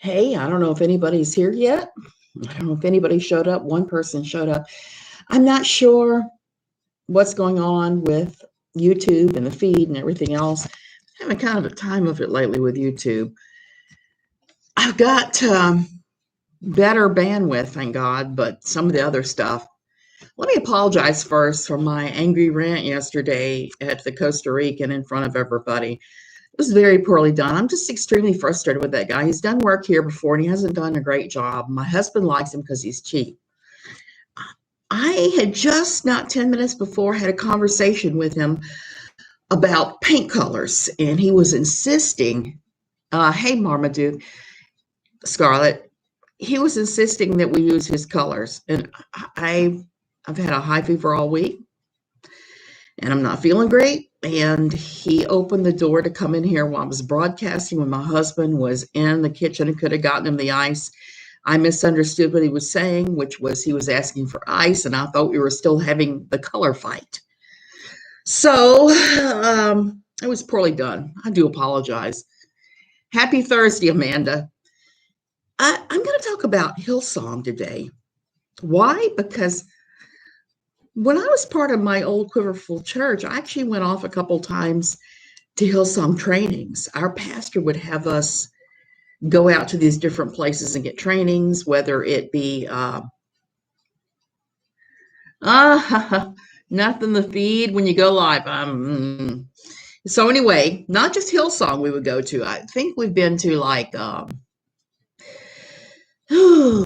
Hey, I don't know if anybody's here yet. I don't know if anybody showed up. One person showed up. I'm not sure what's going on with YouTube and the feed and everything else. I'm having kind of a time of it lately with YouTube. I've got better bandwidth, thank God, but some of the other stuff. Let me apologize first for my angry rant yesterday at the Costa Rican in front of everybody. It was very poorly done. I'm just extremely frustrated with that guy. He's done work here before and he hasn't done a great job. My husband likes him because he's cheap. I had just not 10 minutes before had a conversation with him about paint colors, and he was insisting, hey, Marmaduke, Scarlett, he was insisting that we use his colors. And I've had a high fever all week and I'm not feeling great. And he opened the door to come in here while I was broadcasting when my husband was in the kitchen and could have gotten him the ice. I misunderstood what he was saying, which was he was asking for ice, and I thought we were still having the color fight. So it was poorly done. I do apologize. Happy Thursday, Amanda. I'm going to talk about Hillsong today. Why? Because when I was part of my old Quiverful church, I actually went off a couple times to Hillsong trainings. Our pastor would have us go out to these different places and get trainings, whether it be nothing the feed when you go live. So anyway, not just Hillsong we would go to. I think we've been to like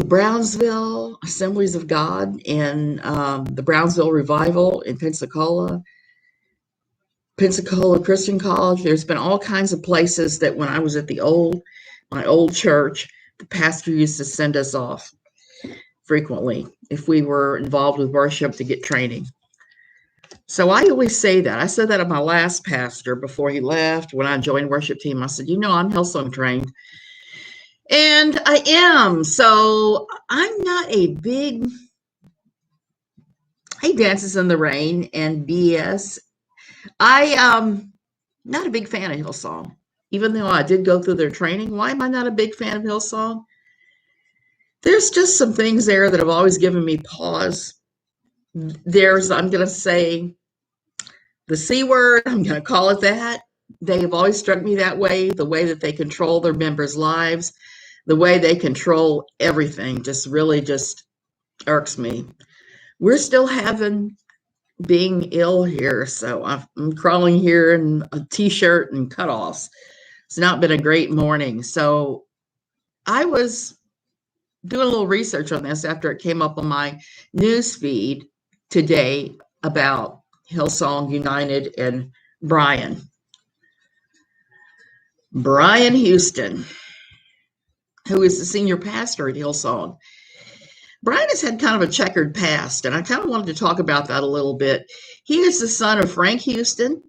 Brownsville Assemblies of God and the Brownsville Revival in Pensacola Christian College. There's been all kinds of places that when I was at my old church, the pastor used to send us off frequently if we were involved with worship to get training. So I always say that. I said that of my last pastor before he left. When I joined worship team, I said, I'm Hillsong trained. And I am. So I'm not a big, he dances in the rain and BS. I not a big fan of Hillsong. Even though I did go through their training, why am I not a big fan of Hillsong? There's just some things there that have always given me pause. I'm going to say the C word, I'm going to call it that. They have always struck me that way, the way that they control their members' lives, the way they control everything just really just irks me. We're still being ill here, so I'm crawling here in a t-shirt and cutoffs. It's not been a great morning. So I was doing a little research on this after it came up on my news feed today about Hillsong United and Brian Houston, who is the senior pastor at Hillsong. Brian has had kind of a checkered past, and I kind of wanted to talk about that a little bit. He is the son of Frank Houston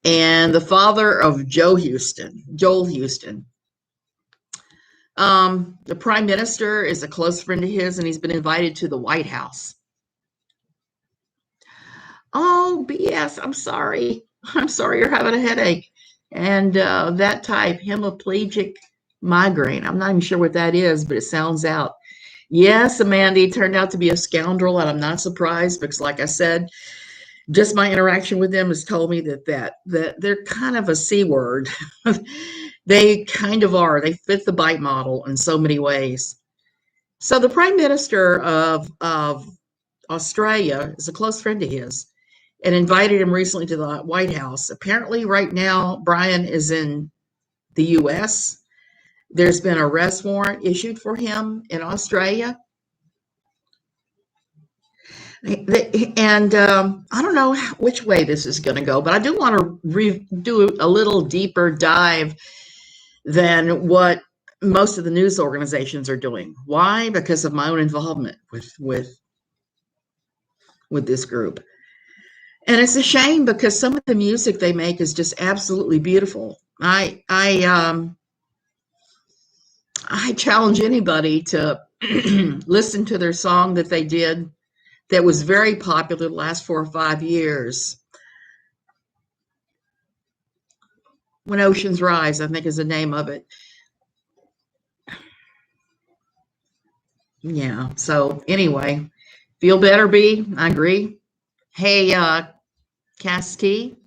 and the father of Joel Houston. The prime minister is a close friend of his, and he's been invited to the White House. Oh, BS, I'm sorry. I'm sorry you're having a headache. And that type, hemiplegic migraine. I'm not even sure what that is, but it sounds out. Yes, Amanda, he turned out to be a scoundrel, and I'm not surprised because, like I said, just my interaction with them has told me that they're kind of a C word. They kind of are. They fit the bite model in so many ways. So the prime minister of Australia is a close friend of his and invited him recently to the White House. Apparently, right now, Brian is in the U.S. There's been an arrest warrant issued for him in Australia. And I don't know which way this is going to go, but I do want to do a little deeper dive than what most of the news organizations are doing. Why? Because of my own involvement with this group. And it's a shame because some of the music they make is just absolutely beautiful. I challenge anybody to listen to their song that they did that was very popular the last 4 or 5 years. When Oceans Rise, I think is the name of it. Yeah. So anyway, feel better, B. I agree. Hey, Casti.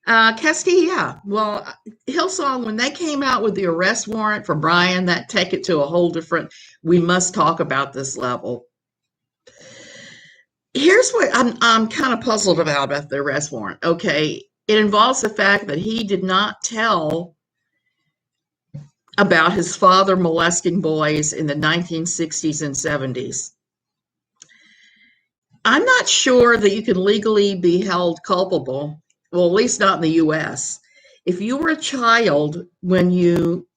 Casti, yeah. Well, Hillsong, when they came out with the arrest warrant for Brian, that take it to a whole different, we must talk about this level. Here's what I'm kind of puzzled about the arrest warrant. Okay. It involves the fact that he did not tell about his father molesting boys in the 1960s and 70s. I'm not sure that you can legally be held culpable, well, at least not in the US. If you were a child when you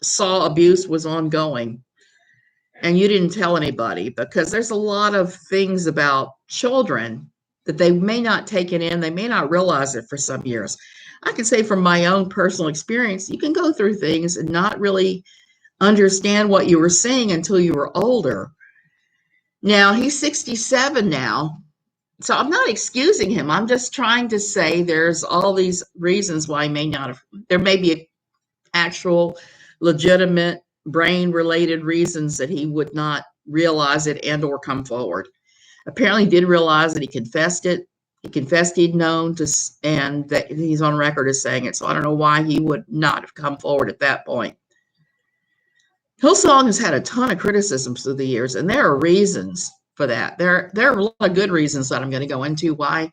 saw abuse was ongoing and you didn't tell anybody, because there's a lot of things about children that they may not take it in, they may not realize it for some years. I can say from my own personal experience, you can go through things and not really understand what you were seeing until you were older. Now, he's 67 now, so I'm not excusing him. I'm just trying to say there's all these reasons why he may not have, there may be actual legitimate brain related reasons that he would not realize it and or come forward. Apparently he did realize that he confessed it. He confessed he'd known to, and that he's on record as saying it. So I don't know why he would not have come forward at that point. Hillsong has had a ton of criticisms through the years, and there are reasons for that. There are a lot of good reasons that I'm going to go into why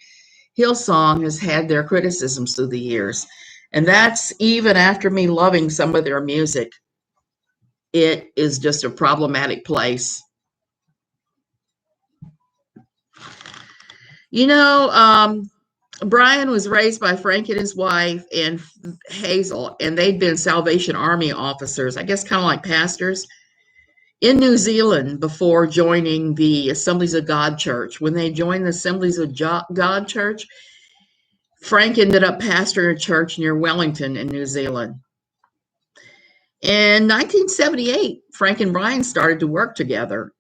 Hillsong has had their criticisms through the years. And that's even after me loving some of their music. It is just a problematic place. You know, Brian was raised by Frank and his wife and Hazel, and they'd been Salvation Army officers, I guess kind of like pastors, in New Zealand before joining the Assemblies of God Church. When they joined the Assemblies of God Church, Frank ended up pastoring a church near Wellington in New Zealand. In 1978, Frank and Brian started to work together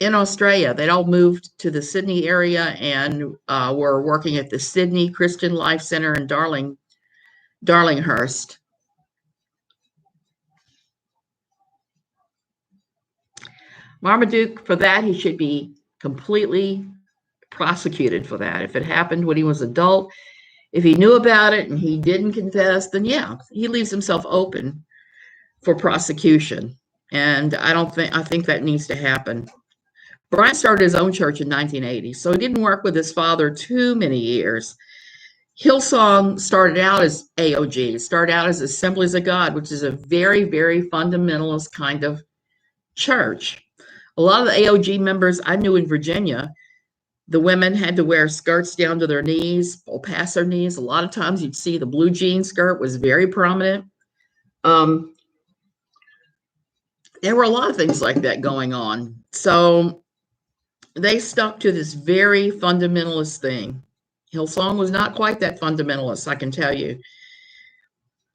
in Australia. They'd all moved to the Sydney area and were working at the Sydney Christian Life Center in Darlinghurst. Marmaduke, for that, he should be completely prosecuted for that. If it happened when he was an adult, if he knew about it and he didn't confess, then yeah, he leaves himself open for prosecution. And I think that needs to happen. Brian started his own church in 1980, so he didn't work with his father too many years. Hillsong started out as AOG, started out as Assemblies of God, which is a very, very fundamentalist kind of church. A lot of the AOG members I knew in Virginia, the women had to wear skirts down to their knees or past their knees. A lot of times you'd see the blue jean skirt was very prominent. There were a lot of things like that going on. So they stuck to this very fundamentalist thing. Hillsong was not quite that fundamentalist, I can tell you.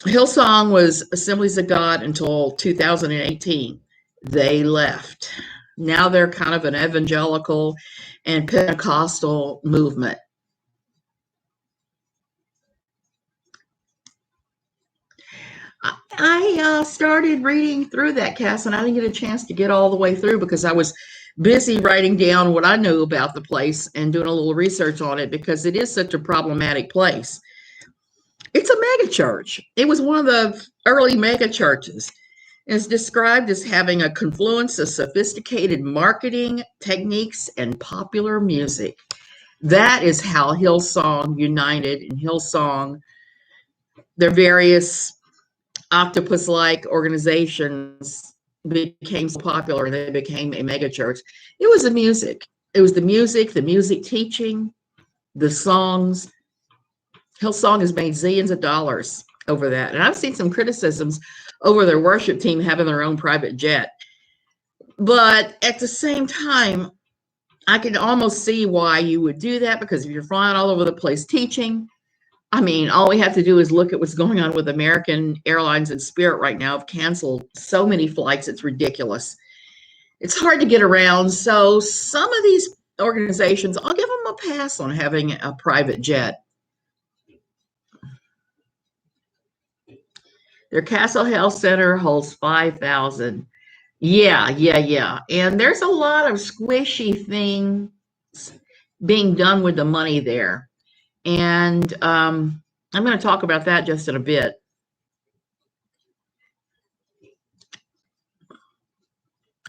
Hillsong was Assemblies of God until 2018. They left. Now they're kind of an evangelical and Pentecostal movement. I started reading through that, Cass, and I didn't get a chance to get all the way through because I was busy writing down what I knew about the place and doing a little research on it because it is such a problematic place. It's a mega church. It was one of the early mega churches. It's described as having a confluence of sophisticated marketing techniques and popular music. That is how Hillsong United and Hillsong, their various octopus-like organizations, became so popular and they became a mega church. It was the music. It was the music teaching, the songs. Hillsong has made zillions of dollars over that. And I've seen some criticisms over their worship team having their own private jet. But at the same time, I can almost see why you would do that, because if you're flying all over the place teaching, I mean, all we have to do is look at what's going on with American Airlines and Spirit right now. Have canceled so many flights, it's ridiculous. It's hard to get around. So some of these organizations, I'll give them a pass on having a private jet. Their Castle Health Center holds 5,000. Yeah. And there's a lot of squishy things being done with the money there. And I'm going to talk about that just in a bit.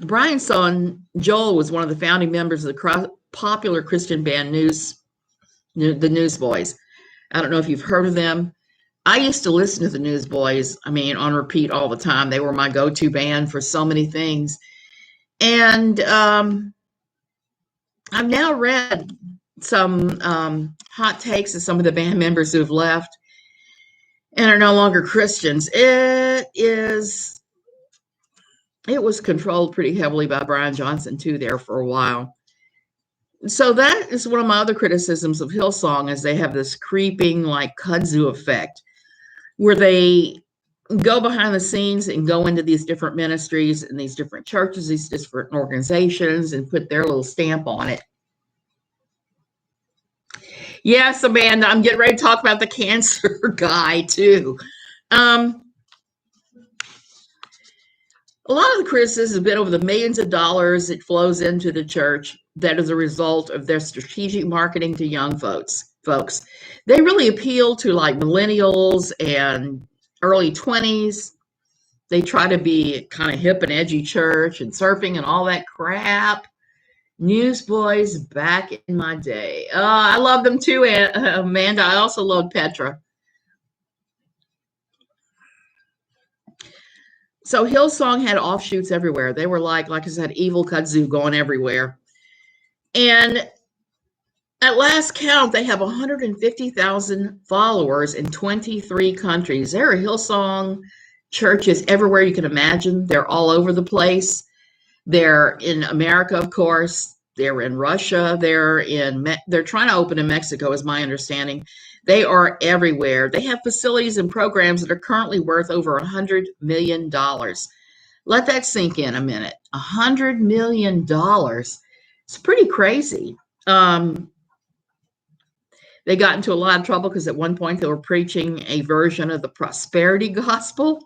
Brian's son, Joel, was one of the founding members of the popular Christian band the Newsboys. I don't know if you've heard of them. I used to listen to the Newsboys, on repeat all the time. They were my go-to band for so many things. And I've now read some hot takes of some of the band members who have left and are no longer Christians. It was controlled pretty heavily by Brian Johnson too there for a while. So that is one of my other criticisms of Hillsong, is they have this creeping like kudzu effect where they go behind the scenes and go into these different ministries and these different churches, these different organizations, and put their little stamp on it. Yes, Amanda, I'm getting ready to talk about the cancer guy too. A lot of the criticism has been over the millions of dollars that flows into the church that is a result of their strategic marketing to young folks. They really appeal to like millennials and early 20s. They try to be kind of hip and edgy church and surfing and all that crap. Newsboys back in my day. I love them too, Amanda. I also love Petra. So Hillsong had offshoots everywhere. They were like I said, evil kudzu going everywhere. And at last count, they have 150,000 followers in 23 countries. There are Hillsong churches everywhere you can imagine. They're all over the place. They're in America, of course. They're in Russia. They're trying to open in Mexico, is my understanding. They are everywhere. They have facilities and programs that are currently worth over $100 million. Let that sink in a minute. $100 million. It's pretty crazy. They got into a lot of trouble because at one point they were preaching a version of the prosperity gospel,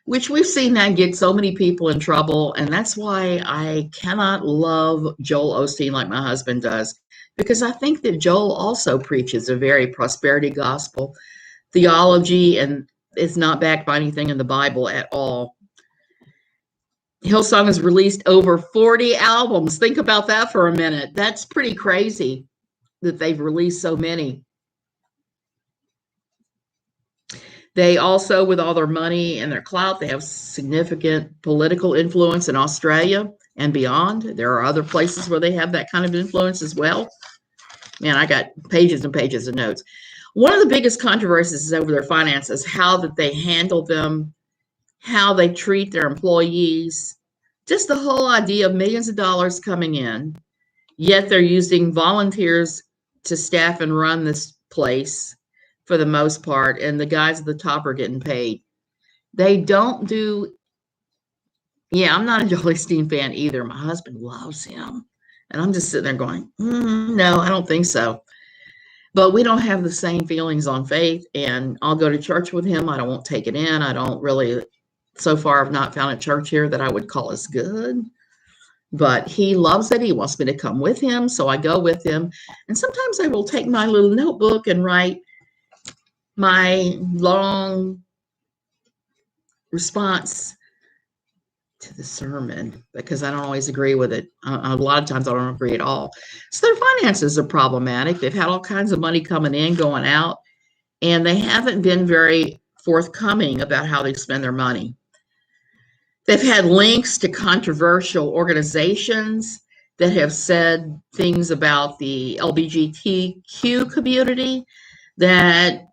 which we've seen that get so many people in trouble. And that's why I cannot love Joel Osteen like my husband does, because I think that Joel also preaches a very prosperity gospel theology, and it's not backed by anything in the Bible at all. Hillsong has released over 40 albums. Think about that for a minute. That's pretty crazy that they've released so many. They also, with all their money and their clout, they have significant political influence in Australia and beyond. There are other places where they have that kind of influence as well. Man, I got pages and pages of notes. One of the biggest controversies is over their finances, how that they handle them, how they treat their employees, just the whole idea of millions of dollars coming in, yet they're using volunteers to staff and run this place for the most part, and the guys at the top are getting paid. They don't do, I'm not a Joel Osteen fan either. My husband loves him, and I'm just sitting there going, no, I don't think so. But we don't have the same feelings on faith, and I'll go to church with him. I won't take it in. I don't really, so far, I've not found a church here that I would call as good. But he loves it. He wants me to come with him, so I go with him. And sometimes I will take my little notebook and write my long response to the sermon, because I don't always agree with it. A lot of times I don't agree at all. So their finances are problematic. They've had all kinds of money coming in, going out, and they haven't been very forthcoming about how they spend their money. They've had links to controversial organizations that have said things about the LGBTQ community, that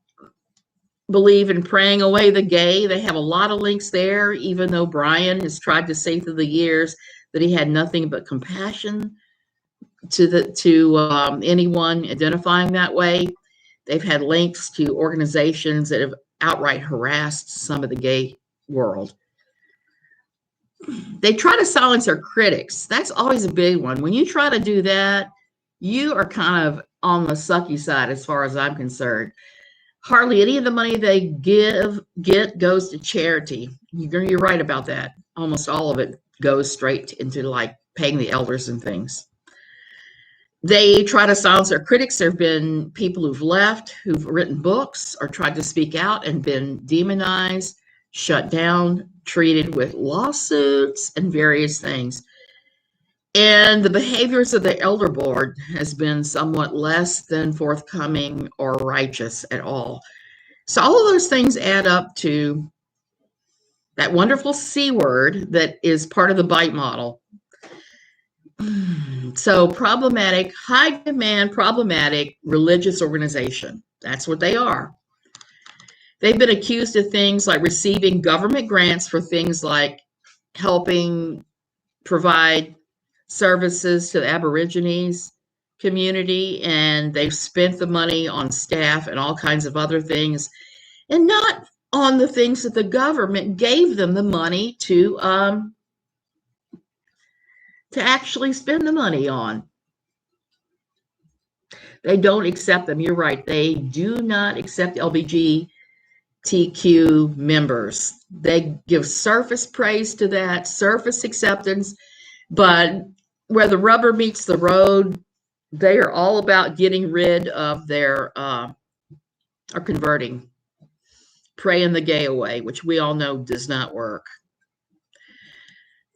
believe in praying away the gay. They have a lot of links there, even though Brian has tried to say through the years that he had nothing but compassion to anyone identifying that way. They've had links to organizations that have outright harassed some of the gay world. They try to silence their critics. That's always a big one. When you try to do that, you are kind of on the sucky side as far as I'm concerned. Hardly any of the money they get goes to charity. You're right about that. Almost all of it goes straight into like paying the elders and things. They try to silence their critics. There have been people who've left, who've written books or tried to speak out and been demonized, shut down, treated with lawsuits and various things. And the behaviors of the elder board has been somewhat less than forthcoming or righteous at all. So all of those things add up to that wonderful C word that is part of the bite model. So problematic, high demand, problematic religious organization. That's what they are. They've been accused of things like receiving government grants for things like helping provide services to the Aborigines community, and they've spent the money on staff and all kinds of other things, and not on the things that the government gave them the money to actually spend the money on. They don't accept them. You're right. They do not accept LGBTQ members. They give surface praise to that, surface acceptance, but where the rubber meets the road, they are all about getting rid of their or converting, praying the gay away, which we all know does not work.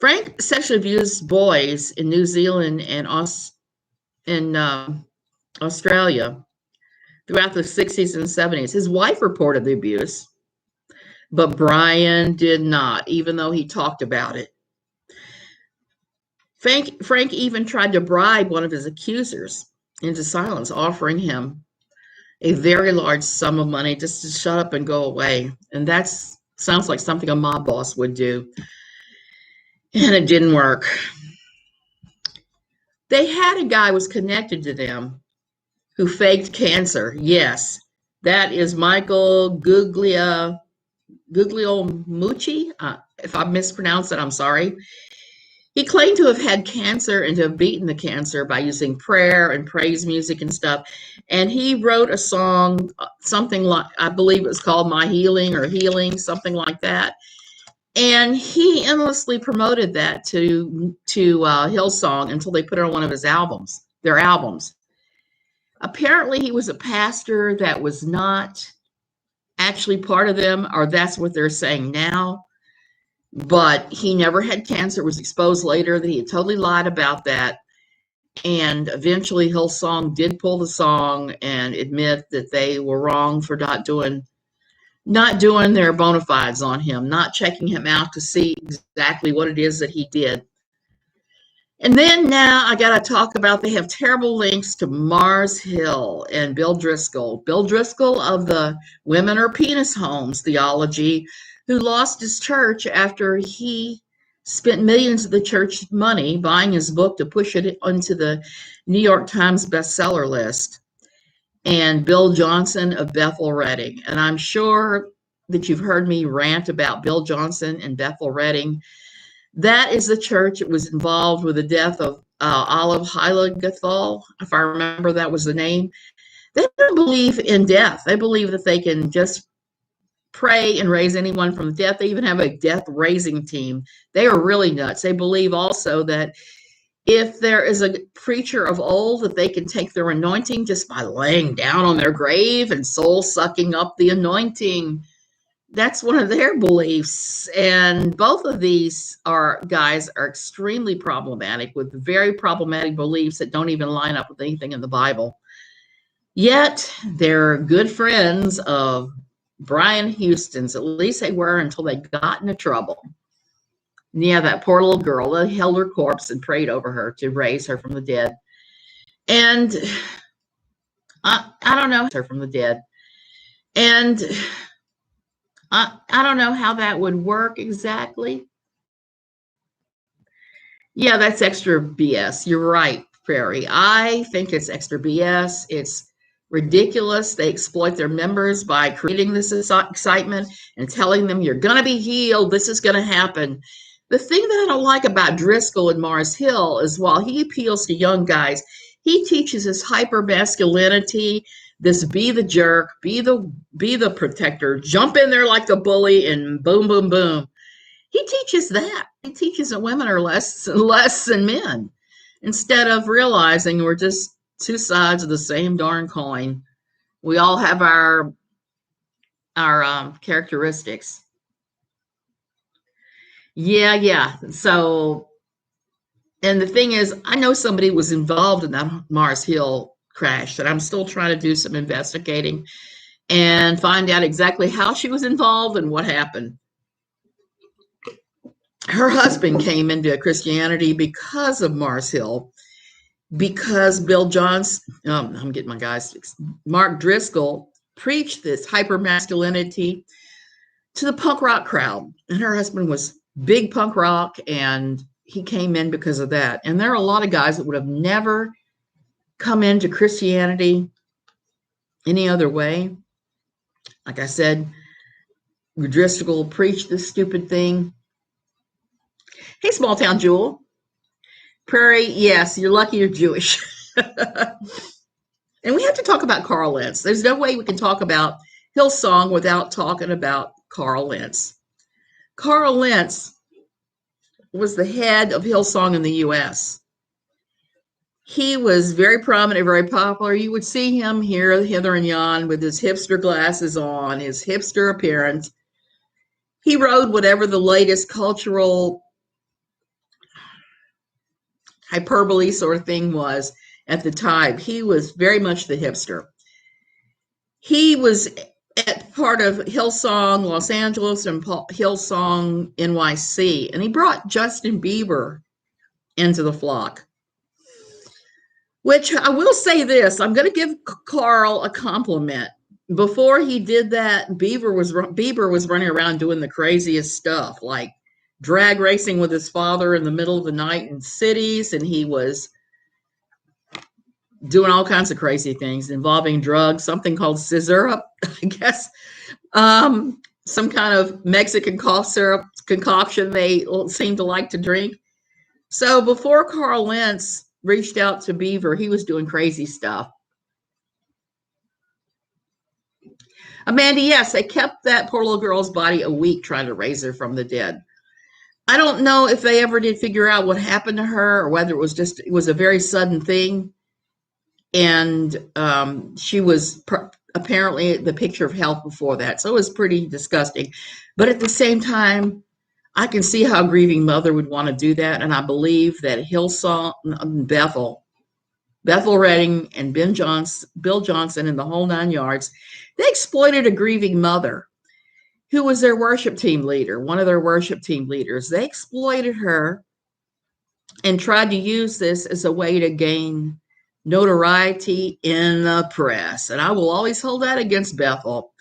Frank sexually abused boys in New Zealand and Australia throughout the 60s and 70s. His wife reported the abuse, but Brian did not, even though he talked about it. Frank even tried to bribe one of his accusers into silence, offering him a very large sum of money just to shut up and go away. And that sounds like something a mob boss would do. And it didn't work. They had a guy who was connected to them who faked cancer. Yes, that is Michael Guglielmucci. If I mispronounced it, I'm sorry. He claimed to have had cancer and to have beaten the cancer by using prayer and praise music and stuff. And he wrote a song, something like, I believe it was called My Healing or Healing, something like that. And he endlessly promoted that to Hillsong until they put it on one of his albums, their albums. Apparently, he was a pastor that was not actually part of them, or that's what they're saying now. But he never had cancer. It was exposed later that he had totally lied about that. And eventually, Hillsong did pull the song and admit that they were wrong for not doing their bona fides on him, not checking him out to see exactly what it is that he did. And then now I got to talk about, they have terrible links to Mars Hill and Bill Driscoll. Bill Driscoll of the Women Are Penis Homes theology, who lost his church after he spent millions of the church money buying his book to push it onto the New York Times bestseller list. And Bill Johnson of Bethel Redding. And I'm sure that you've heard me rant about Bill Johnson and Bethel Redding. That is the church that was involved with the death of Olive Heiligethal, if I remember that was the name. They don't believe in death. They believe that they can just pray and raise anyone from death. They even have a death raising team. They are really nuts. They believe also that if there is a preacher of old, that they can take their anointing just by laying down on their grave and soul sucking up the anointing. That's one of their beliefs. And both of these guys are extremely problematic with very problematic beliefs that don't even line up with anything in the Bible. Yet they're good friends of Brian Houston's. At least they were until they got into trouble. Yeah, that poor little girl. They held her corpse and prayed over her to raise her from the dead. And I don't know her from the dead. And I don't know how that would work exactly. Yeah, that's extra BS. You're right, Prairie. I think it's extra BS. It's ridiculous. They exploit their members by creating this excitement and telling them you're going to be healed. This is going to happen. The thing that I don't like about Driscoll and Mars Hill is while he appeals to young guys, he teaches his hyper masculinity, this be the jerk, be the protector, jump in there like the bully, and boom, boom, boom. He teaches that. He teaches that women are less than men, instead of realizing we're just two sides of the same darn coin. We all have our characteristics. Yeah. So, and the thing is, I know somebody was involved in that Mars Hill crash, and I'm still trying to do some investigating and find out exactly how she was involved and what happened. Her husband came into Christianity because of Mars Hill, because Bill Johnson, I'm getting my guys fixed, Mark Driscoll preached this hyper-masculinity to the punk rock crowd. And her husband was big punk rock, and he came in because of that. And there are a lot of guys that would have never come into Christianity any other way. Like I said, Driscoll preached this stupid thing. Hey, small town Jewel. Prairie, yes, you're lucky you're Jewish. And we have to talk about Carl Lentz. There's no way we can talk about Hillsong without talking about Carl Lentz. Carl Lentz was the head of Hillsong in the U.S. He was very prominent, very popular. You would see him here, hither and yon, with his hipster glasses on, his hipster appearance. He rode whatever the latest cultural hyperbole sort of thing was at the time. He was very much the hipster. He was at part of Hillsong Los Angeles and Hillsong NYC, and he brought Justin Bieber into the flock. Which I will say this, I'm going to give Carl a compliment. Before he did that, Bieber was running around doing the craziest stuff, like drag racing with his father in the middle of the night in cities, and he was doing all kinds of crazy things involving drugs, something called scissor, I guess, some kind of Mexican cough syrup concoction they seem to like to drink. So before Carl Lentz reached out to Bieber, he was doing crazy stuff. Amanda, yes, they kept that poor little girl's body a week trying to raise her from the dead. I don't know if they ever did figure out what happened to her, or whether it was a very sudden thing. And she was apparently the picture of health before that. So it was pretty disgusting. But at the same time, I can see how a grieving mother would want to do that. And I believe that Hillsong, Bethel Redding, and Bill Johnson and the whole 9 yards, they exploited a grieving mother who was their worship team leader, one of their worship team leaders. They exploited her and tried to use this as a way to gain notoriety in the press. And I will always hold that against Bethel.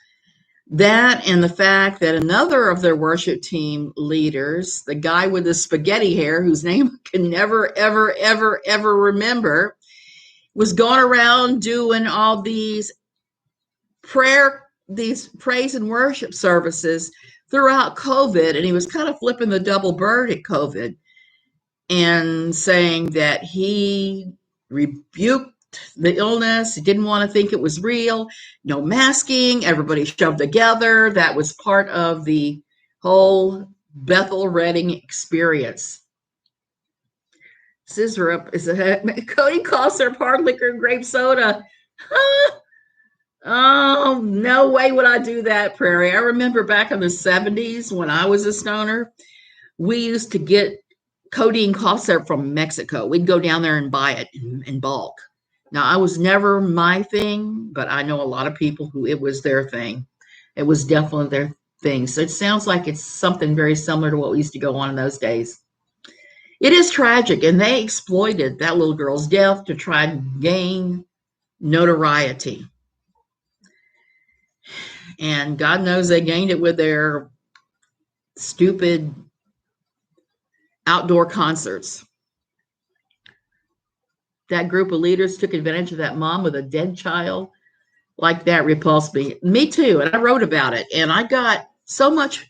That and the fact that another of their worship team leaders, the guy with the spaghetti hair, whose name I can never, ever, ever, ever remember, was going around doing all these praise and worship services throughout COVID. And he was kind of flipping the double bird at COVID and saying that he rebuked the illness. He didn't want to think it was real. No masking, everybody shoved together. That was part of the whole Bethel Redding experience. Scissor is Cody calls her hard liquor and grape soda. Oh, no way would I do that, Prairie. I remember back in the 70s when I was a stoner, we used to get codeine cough syrup from Mexico. We'd go down there and buy it in bulk. Now, it was never my thing, but I know a lot of people who it was their thing. It was definitely their thing. So it sounds like it's something very similar to what used to go on in those days. It is tragic, and they exploited that little girl's death to try to gain notoriety. And God knows they gained it with their stupid outdoor concerts. That group of leaders took advantage of that mom with a dead child. Like that repulsed me. Me too. And I wrote about it. And I got so much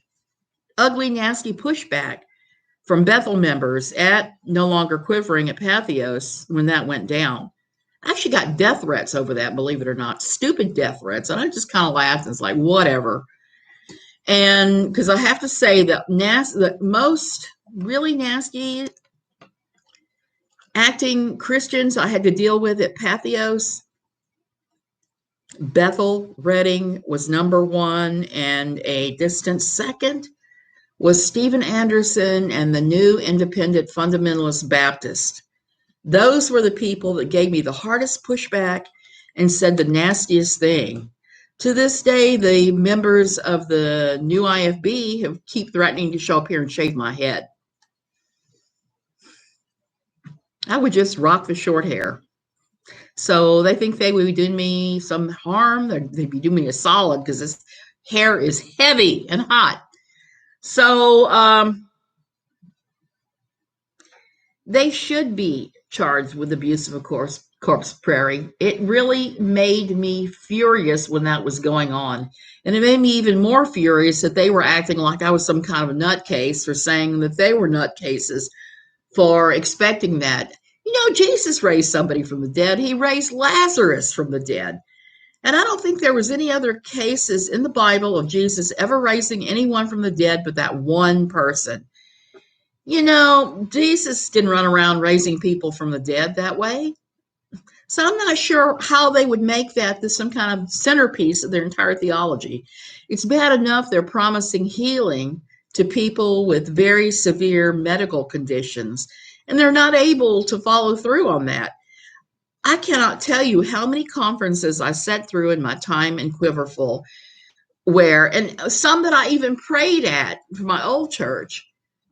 ugly, nasty pushback from Bethel members at No Longer Quivering at Pathos when that went down. I actually got death threats over that, believe it or not, stupid death threats. And I just kind of laughed and was like, whatever. And because I have to say that the most really nasty acting Christians I had to deal with at Pathos, Bethel Redding was number one, and a distant second was Stephen Anderson and the New Independent Fundamentalist Baptist. Those were the people that gave me the hardest pushback and said the nastiest thing. To this day, the members of the new IFB have keep threatening to show up here and shave my head. I would just rock the short hair. So they think they would be doing me some harm. They'd be doing me a solid because this hair is heavy and hot. So they should be charged with abuse of a corpse prairie. It really made me furious when that was going on. And it made me even more furious that they were acting like I was some kind of a nutcase for saying that they were nutcases for expecting that. You know, Jesus raised somebody from the dead. He raised Lazarus from the dead. And I don't think there was any other cases in the Bible of Jesus ever raising anyone from the dead but that one person. You know, Jesus didn't run around raising people from the dead that way. So I'm not sure how they would make that some kind of centerpiece of their entire theology. It's bad enough they're promising healing to people with very severe medical conditions, and they're not able to follow through on that. I cannot tell you how many conferences I sat through in my time in Quiverful, and some that I even prayed at for my old church,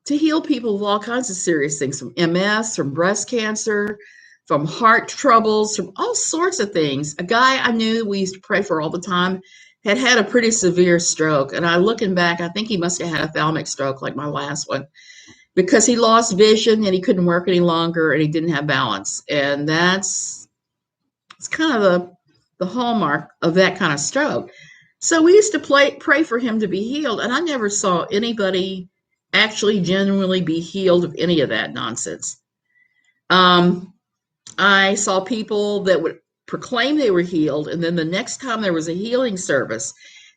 to heal people with all kinds of serious things, from MS, from breast cancer, from heart troubles, from all sorts of things. A guy I knew we used to pray for all the time had a pretty severe stroke. And looking back, I think he must have had a thalamic stroke like my last one, because he lost vision and he couldn't work any longer and he didn't have balance. And it's kind of the hallmark of that kind of stroke. So we used to pray for him to be healed. And I never saw anybody actually genuinely be healed of any of that nonsense. I saw people that would proclaim they were healed, and then the next time there was a healing service,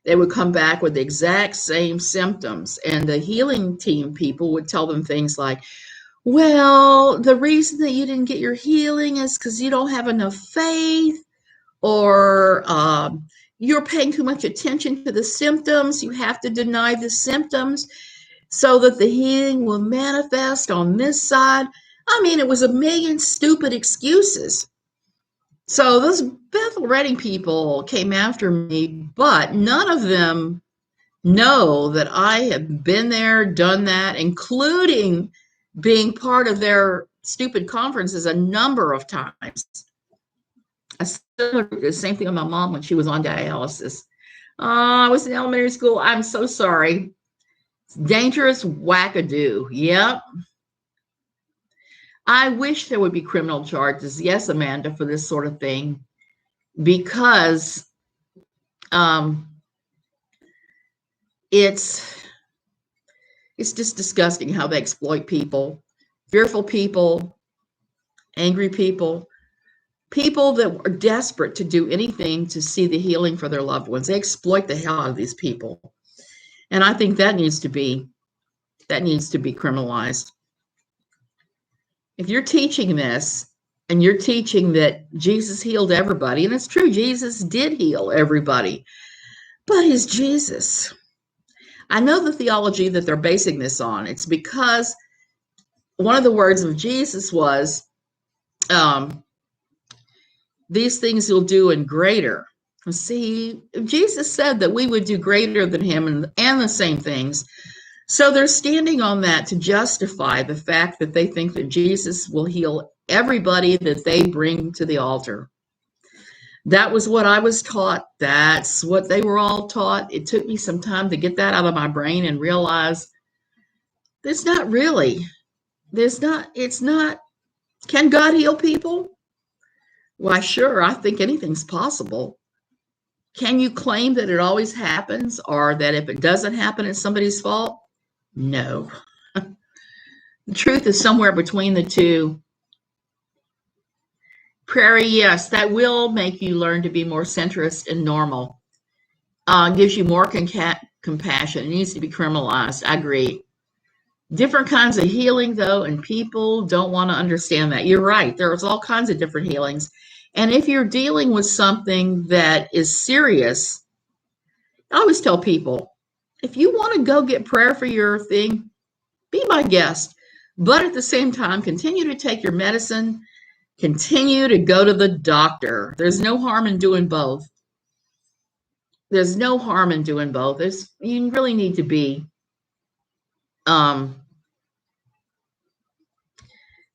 they would come back with the exact same symptoms. And the healing team people would tell them things like, well, the reason that you didn't get your healing is because you don't have enough faith, or you're paying too much attention to the symptoms. You have to deny the symptoms so that the healing will manifest on this side. I mean, it was a million stupid excuses. So those Bethel Redding people came after me, but none of them know that I have been there, done that, including being part of their stupid conferences a number of times. The same thing with my mom when she was on dialysis. I was in elementary school. I'm so sorry. Dangerous wackadoo. Yep. I wish there would be criminal charges. Yes, Amanda, for this sort of thing, because it's just disgusting how they exploit people, fearful people, angry people that are desperate to do anything to see the healing for their loved ones. They exploit the hell out of these people. And I think that needs to be criminalized. If you're teaching this and you're teaching that Jesus healed everybody, and it's true, Jesus did heal everybody, but is Jesus? I know the theology that they're basing this on. It's because one of the words of Jesus was, these things you'll do and greater. See, Jesus said that we would do greater than him and the same things. So they're standing on that to justify the fact that they think that Jesus will heal everybody that they bring to the altar. That was what I was taught. That's what they were all taught. It took me some time to get that out of my brain and realize it's not really. It's not. Can God heal people? Why, sure, I think anything's possible. Can you claim that it always happens, or that if it doesn't happen, it's somebody's fault? No. The truth is somewhere between the two. Prairie, yes, that will make you learn to be more centrist and normal. Gives you more compassion. It needs to be criminalized. I agree. Different kinds of healing, though, and people don't want to understand that. You're right. There's all kinds of different healings. And if you're dealing with something that is serious, I always tell people, if you want to go get prayer for your thing, be my guest. But at the same time, continue to take your medicine, continue to go to the doctor. There's no harm in doing both. There's no harm in doing both. You really need to be,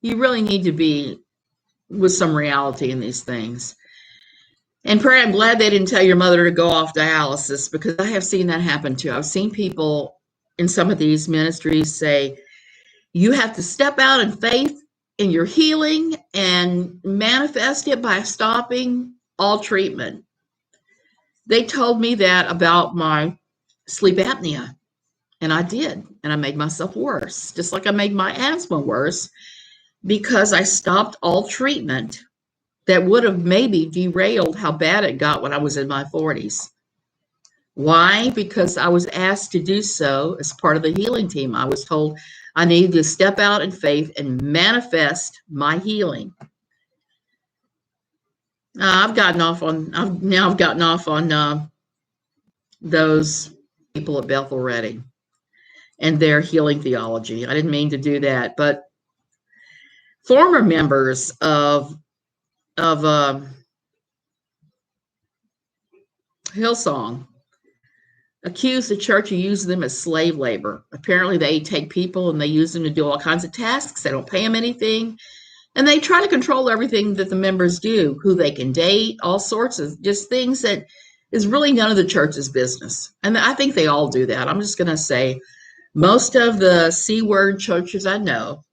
you really need to be with some reality in these things. And pray, I'm glad they didn't tell your mother to go off dialysis, because I have seen that happen too. I've seen people in some of these ministries say, you have to step out in faith in your healing and manifest it by stopping all treatment. They told me that about my sleep apnea, and I did. And I made myself worse, just like I made my asthma worse, because I stopped all treatment that would have maybe derailed how bad it got when I was in my 40s. Why? Because I was asked to do so as part of the healing team. I was told I needed to step out in faith and manifest my healing. I've gotten off on those people at Bethel Redding and their healing theology. I didn't mean to do that, but former members of Hillsong accuse the church of using them as slave labor. Apparently, they take people and they use them to do all kinds of tasks. They don't pay them anything. And they try to control everything that the members do, who they can date, all sorts of just things that is really none of the church's business. And I think they all do that. I'm just going to say most of the C-word churches I know,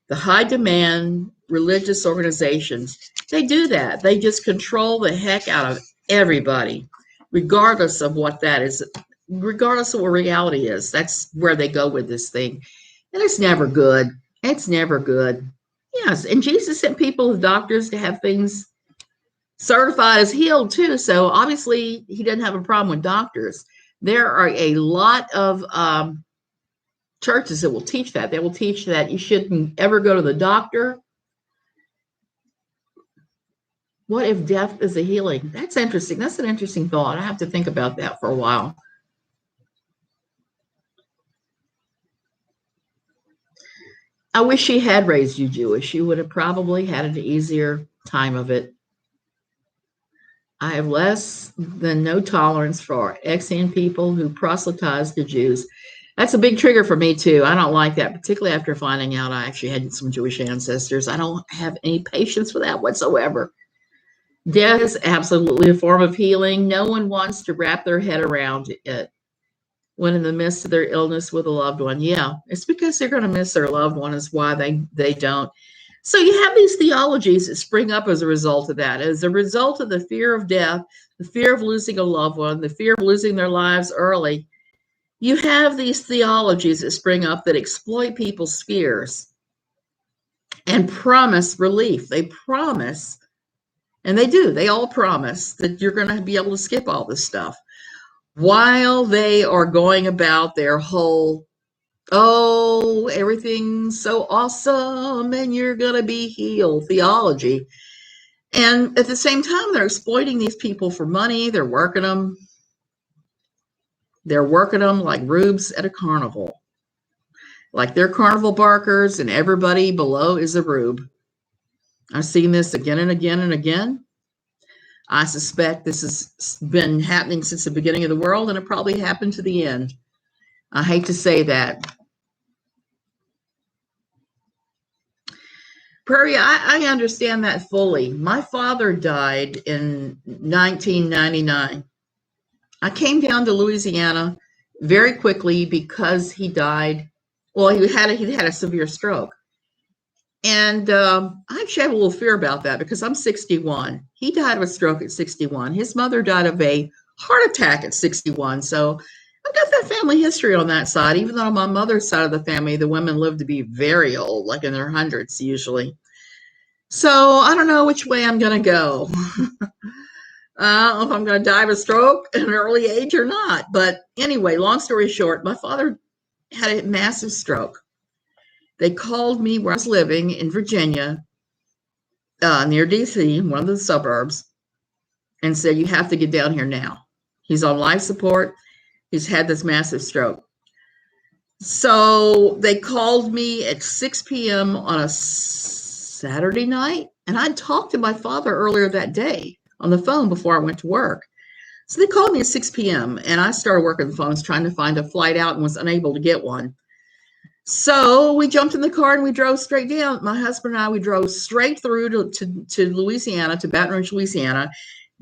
the high demand religious organizations, they do that. They just control the heck out of everybody, regardless of what that is, regardless of what reality is. That's where they go with this thing. And it's never good. It's never good. Yes, and Jesus sent people as doctors to have things certified as healed too. So obviously he doesn't have a problem with doctors. There are a lot of churches that will teach that. They will teach that you shouldn't ever go to the doctor. What if death is a healing? That's interesting. That's an interesting thought. I have to think about that for a while. I wish she had raised you Jewish. You would have probably had an easier time of it. I have less than no tolerance for Exan people who proselytize to Jews. That's a big trigger for me too. I don't like that, particularly after finding out I actually had some Jewish ancestors. I don't have any patience for that whatsoever. Death is absolutely a form of healing. No one wants to wrap their head around it when in the midst of their illness with a loved one. Yeah, it's because they're going to miss their loved one is why they don't. So you have these theologies that spring up as a result of that, as a result of the fear of death, the fear of losing a loved one, the fear of losing their lives early. You have these theologies that spring up that exploit people's fears and promise relief. They promise, and they do, they all promise that you're going to be able to skip all this stuff while they are going about their whole, oh, everything's so awesome and you're going to be healed theology. And at the same time, they're exploiting these people for money. They're working them. They're working them like rubes at a carnival. Like they're carnival barkers and everybody below is a rube. I've seen this again and again and again. I suspect this has been happening since the beginning of the world, and it probably happened to the end. I hate to say that. Prairie, I understand that fully. My father died in 1999. I came down to Louisiana very quickly because he died. Well, he had a severe stroke. And I actually have a little fear about that because I'm 61. He died of a stroke at 61. His mother died of a heart attack at 61. So I've got that family history on that side, even though on my mother's side of the family, the women lived to be very old, like in their hundreds usually. So I don't know which way I'm going to go. I don't know if I'm going to die of a stroke at an early age or not. But anyway, long story short, my father had a massive stroke. They called me where I was living in Virginia, near DC, one of the suburbs, and said, you have to get down here now. He's on life support. He's had this massive stroke. So they called me at 6 p.m. on a Saturday night, and I'd talked to my father earlier that day on the phone before I went to work. So they called me at 6 p.m., and I started working the phones trying to find a flight out and was unable to get one. So we jumped in the car and we drove straight down. My husband and I, we drove straight through to Louisiana, to Baton Rouge, Louisiana,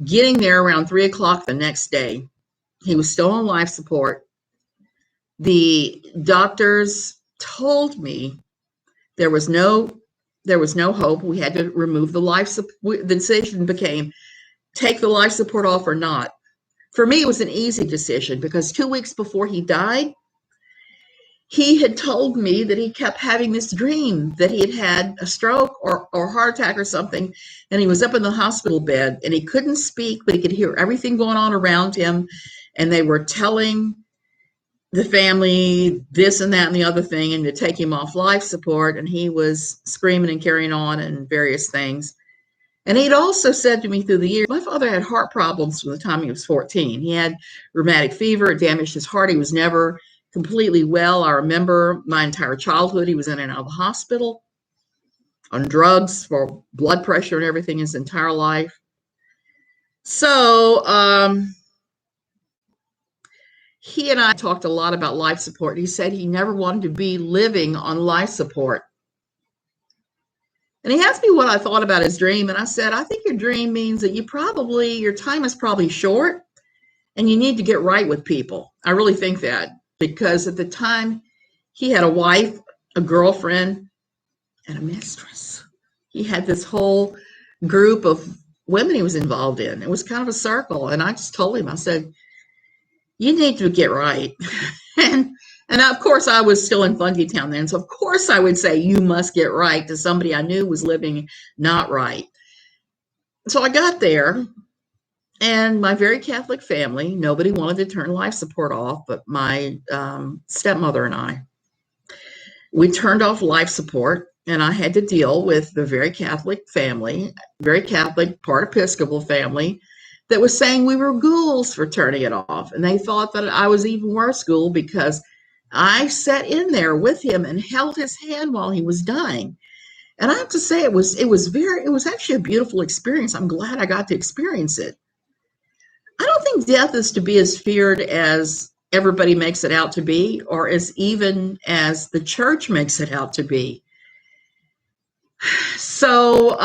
getting there around 3 o'clock the next day. He was still on life support. The doctors told me there was no hope. We had to remove the life support. The decision became take the life support off or not. For me, it was an easy decision because 2 weeks before he died, he had told me that he kept having this dream that he had had a stroke or heart attack or something, and he was up in the hospital bed and he couldn't speak, but he could hear everything going on around him, and they were telling the family this and that and the other thing, and to take him off life support, and he was screaming and carrying on and various things. And he'd also said to me through the years, my father had heart problems from the time he was 14. He had rheumatic fever, it damaged his heart. He was never completely well. I remember my entire childhood, he was in and out of the hospital on drugs for blood pressure and everything his entire life. So he and I talked a lot about life support. He said he never wanted to be living on life support. And he asked me what I thought about his dream. And I said, I think your dream means that your time is probably short and you need to get right with people. I really think that, because at the time he had a wife, a girlfriend, and a mistress. He had this whole group of women he was involved in. It was kind of a circle. And I just told him, I said, you need to get right. And of course, I was still in Funky Town then. So of course I would say, you must get right to somebody I knew was living not right. So I got there, and my very Catholic family, nobody wanted to turn life support off, but my stepmother and I. We turned off life support, and I had to deal with the very Catholic family, very Catholic, part Episcopal family, that was saying we were ghouls for turning it off. And they thought that I was even worse ghoul because I sat in there with him and held his hand while he was dying. And I have to say, it was actually a beautiful experience. I'm glad I got to experience it. I don't think death is to be as feared as everybody makes it out to be, or as even as the church makes it out to be. So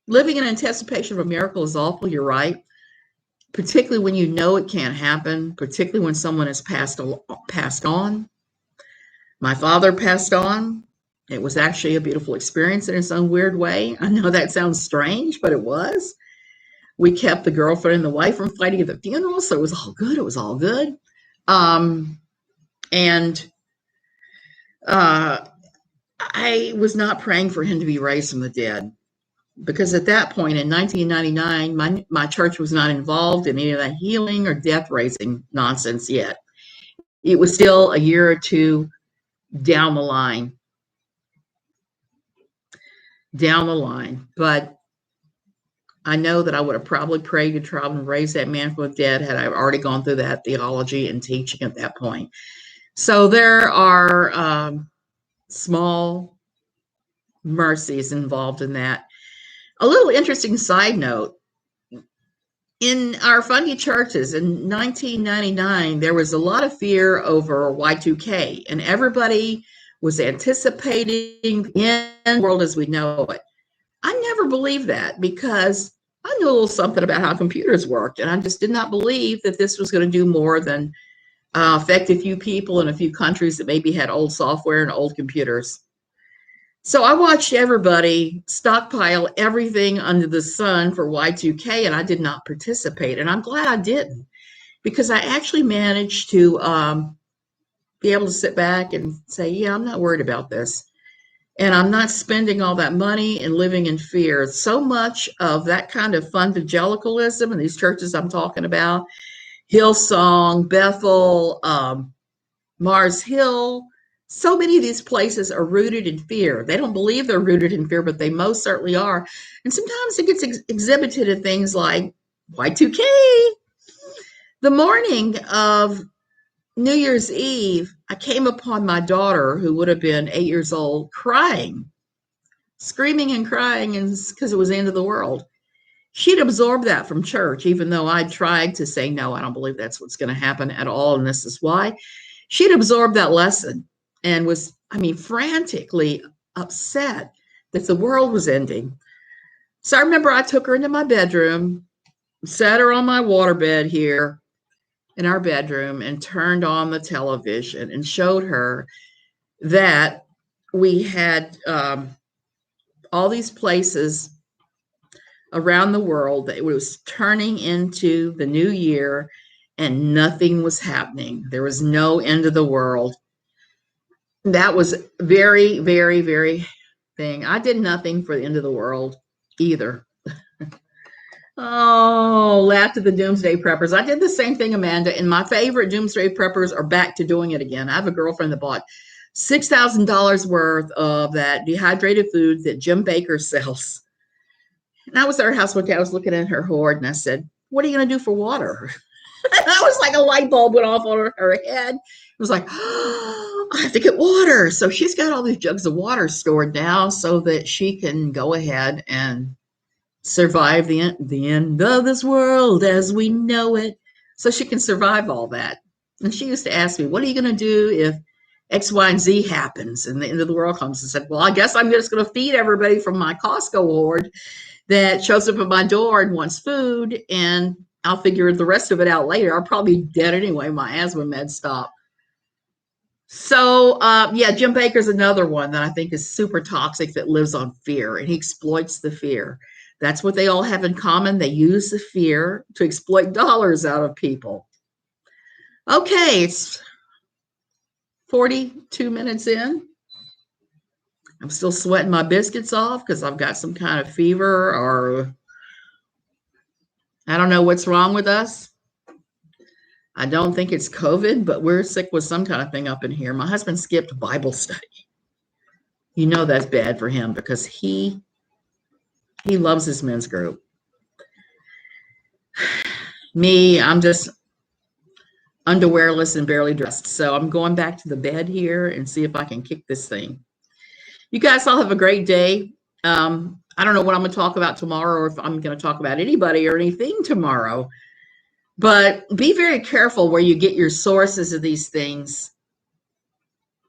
living in anticipation of a miracle is awful, you're right. Particularly when you know it can't happen, particularly when someone has passed on. My father passed on. It was actually a beautiful experience in its own weird way. I know that sounds strange, but it was. We kept the girlfriend and the wife from fighting at the funeral, so it was all good. It was all good. I was not praying for him to be raised from the dead, because at that point in 1999, my church was not involved in any of that healing or death raising nonsense yet. It was still a year or two down the line. But I know that I would have probably prayed to try and raise that man from the dead had I already gone through that theology and teaching at that point. So there are small mercies involved in that. A little interesting side note, in our funky churches in 1999, there was a lot of fear over Y2K, and everybody was anticipating the end of the world as we know it. I never believed that, because I knew a little something about how computers worked, and I just did not believe that this was going to do more than affect a few people in a few countries that maybe had old software and old computers. So I watched everybody stockpile everything under the sun for Y2K, and I did not participate. And I'm glad I didn't, because I actually managed to be able to sit back and say, yeah, I'm not worried about this. And I'm not spending all that money and living in fear. So much of that kind of evangelicalism in these churches I'm talking about, Hillsong, Bethel, Mars Hill, so many of these places are rooted in fear. They don't believe they're rooted in fear, but they most certainly are. And sometimes it gets exhibited in things like Y2K. The morning of New Year's Eve, I came upon my daughter, who would have been 8 years old, crying, screaming and crying, and because it was the end of the world. She'd absorbed that from church, even though I tried to say, no, I don't believe that's what's going to happen at all, and this is why. She'd absorbed that lesson and was, frantically upset that the world was ending. So I remember I took her into my bedroom, sat her on my waterbed here in our bedroom, and turned on the television and showed her that we had all these places around the world that it was turning into the new year and nothing was happening. There was no end of the world. That was very, very, very thing. I did nothing for the end of the world either. Oh, laughed at the doomsday preppers. I did the same thing, Amanda, and my favorite doomsday preppers are back to doing it again. I have a girlfriend that bought $6,000 worth of that dehydrated food that Jim Baker sells. And I was at her house one day. I was looking at her hoard, and I said, "What are you going to do for water?" I was like, a light bulb went off on her head. It was like, oh, I have to get water. So she's got all these jugs of water stored now so that she can go ahead and survive the end of this world as we know it. So she can survive all that. And she used to ask me, what are you going to do if X, Y, and Z happens and the end of the world comes? I said, well, I guess I'm just going to feed everybody from my Costco hoard that shows up at my door and wants food, and I'll figure the rest of it out later. I'll probably be dead anyway. My asthma meds stop. So, Jim Baker's another one that I think is super toxic that lives on fear, and he exploits the fear. That's what they all have in common. They use the fear to exploit dollars out of people. Okay, it's 42 minutes in. I'm still sweating my biscuits off because I've got some kind of fever, or I don't know what's wrong with us. I don't think it's COVID, but we're sick with some kind of thing up in here. My husband skipped Bible study. You know that's bad for him because he loves his men's group. Me, I'm just underwearless and barely dressed. So I'm going back to the bed here and see if I can kick this thing. You guys all have a great day. I don't know what I'm going to talk about tomorrow, or if I'm going to talk about anybody or anything tomorrow. But be very careful where you get your sources of these things.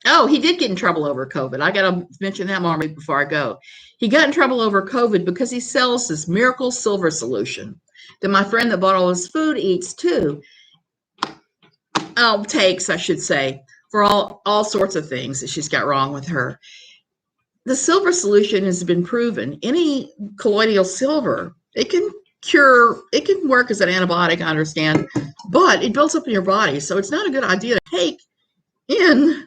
Oh, he did get in trouble over COVID. I got to mention that more before I go. He got in trouble over COVID because he sells this miracle silver solution that my friend that bought all his food eats too. Takes, I should say, for all sorts of things that she's got wrong with her. The silver solution has been proven. Any colloidal silver, it can work as an antibiotic, I understand, but it builds up in your body. So it's not a good idea to take in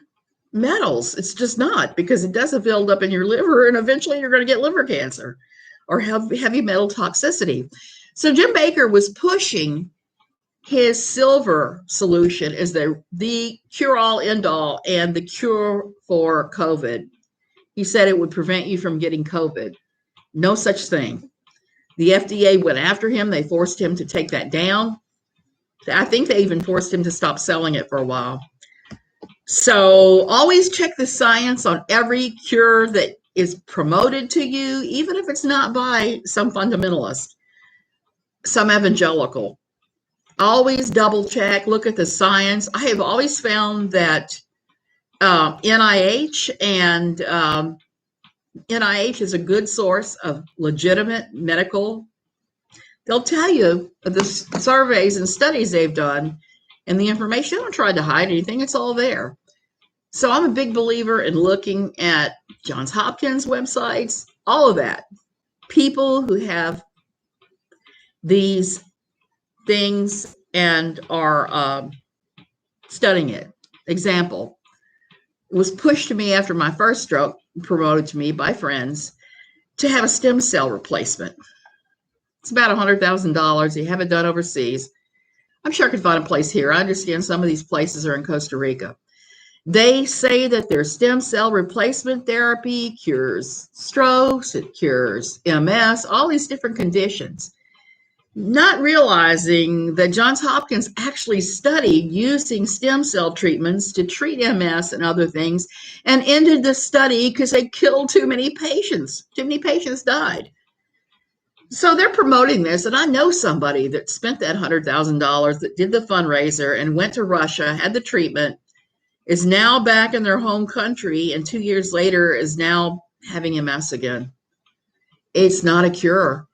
metals. It's just not, because it doesn't build up in your liver, and eventually you're going to get liver cancer or have heavy metal toxicity. So Jim Baker was pushing his silver solution as the cure-all, end-all, and the cure for COVID. He said it would prevent you from getting COVID. No such thing. The FDA went after him. They forced him to take that down. I think they even forced him to stop selling it for a while. So always check the science on every cure that is promoted to you, even if it's not by some fundamentalist, some evangelical. Always double check, look at the science. I have always found that NIH is a good source of legitimate medical. They'll tell you the surveys and studies they've done and the information. They don't try to hide anything. It's all there. So I'm a big believer in looking at Johns Hopkins websites, all of that. People who have these things and are studying it. Example, It was pushed to me after my first stroke, promoted to me by friends, to have a stem cell replacement. It's about $100,000. You have it done overseas. I'm sure I could find a place here. I understand some of these places are in Costa Rica. They say that their stem cell replacement therapy cures strokes, it cures MS, all these different conditions. Not realizing that Johns Hopkins actually studied using stem cell treatments to treat MS and other things, and ended the study because they killed too many patients. Too many patients died. So they're promoting this, and I know somebody that spent that $100,000, that did the fundraiser and went to Russia, had the treatment, is now back in their home country, and 2 years later is now having MS again. It's not a cure.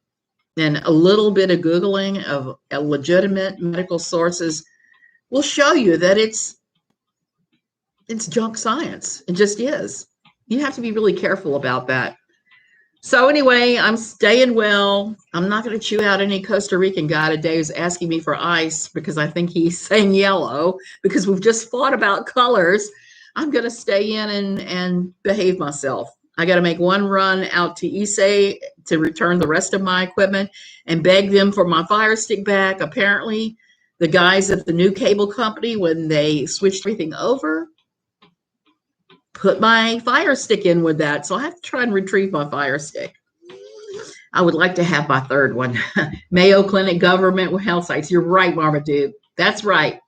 And a little bit of Googling of legitimate medical sources will show you that it's junk science. It just is. You have to be really careful about that. So anyway, I'm staying well. I'm not going to chew out any Costa Rican guy today who's asking me for ice because I think he's saying yellow, because we've just fought about colors. I'm going to stay in and behave myself. I got to make one run out to Issei to return the rest of my equipment and beg them for my Fire Stick back. Apparently, the guys at the new cable company, when they switched everything over, put my Fire Stick in with that. So I have to try and retrieve my Fire Stick. I would like to have my third one. Mayo Clinic Government Health Sites. You're right, Marmaduke. That's right.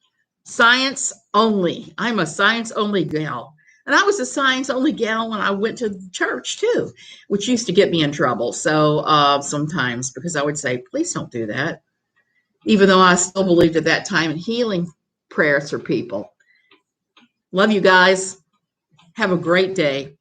Science only. I'm a science only gal. And I was a science only gal when I went to church too, which used to get me in trouble. So sometimes, because I would say, please don't do that. Even though I still believed at that time in healing prayers for people. Love you guys. Have a great day.